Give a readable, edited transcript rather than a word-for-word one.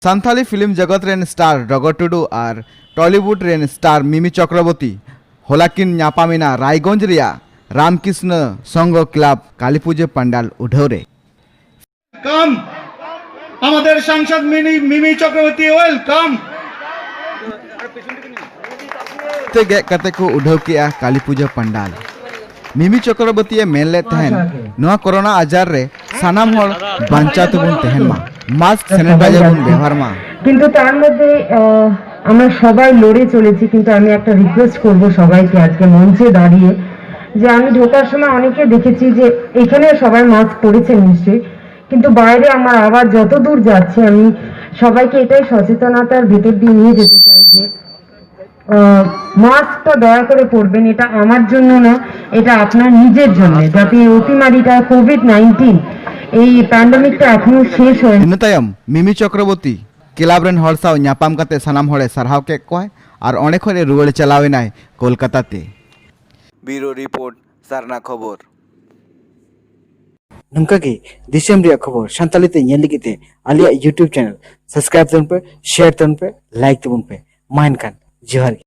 Santhali film जगत rain star डगर टुडू और टॉलीवुड रेन स्टार मिमी चक्रवर्ती होलाकिन ᱧᱟᱯᱟᱢᱮᱱᱟ रायगंज रिया रामकृष्ण संघ क्लाब कालीपुजे पंडाल उढौरे कम আমাদের সাংসদ মিমি চক্রবর্তী ওয়েলকাম ते गेक कते को उढौ केआ कालीपुजा पंडाल मिमी चक्रवर्ती मेनले तहन नोआ कोरोना आजार रे सानाम हर बांचा तबुन तहन मा मास्क सैनिटाइजर बुन व्यवहार मा কিন্তু তার মধ্যে আমরা সবাই লড়ে চলেছি কিন্তু আমি একটা রিকোয়েস্ট করব সবাইকে আজকে মঞ্চে দাঁড়িয়ে যে আমি ঢোকার সময় অনেকে দেখেছি যে এখানে সবাই মাস্ক পরেছে নিশ্চয়ই কিন্তু বাইরে আমার আওয়াজ যত দূর যাচ্ছে আমি সবাইকে এটাই সচেতনতার ভিতর দিয়ে নিয়ে যেতে চাই যে মাস্কটা দয়া করে পরবেন এটা আমার জন্য না এটা আপনার নিজের জন্য যাতে এই অতিমারিটা কোভিড-19 এই প্যান্ডেমিকটা এখনো শেষ হয় ইনতায়ম মিমি চক্রবর্তী क्लाब रेन हर साव ᱧᱟᱯᱟᱢ ᱠᱟᱛᱮ ᱥᱟᱱᱟᱢ ᱦᱚᱲᱮ ᱥᱟᱨᱦᱟᱣ ᱠᱮᱫ ᱠᱚᱣᱟᱭ ᱟᱨ ᱚᱸᱰᱮ ᱠᱷᱚᱱ ᱨᱩᱣᱟᱹᱲ ᱪᱟᱞᱟᱣᱮᱱᱟᱭ ᱠᱳᱞᱠᱟᱛᱟ ᱛᱮ ᱵᱤᱨᱳ ᱨᱤᱯᱳर्ट ᱥᱟᱨᱱᱟ ᱠᱷᱚᱵᱚᱨ नंका के दिसम रिया खबर संताली ते ñel lagi te alia YouTube channel subscribe तन पे शेयर तन पे लाइक तन पे माइन खान जोहार।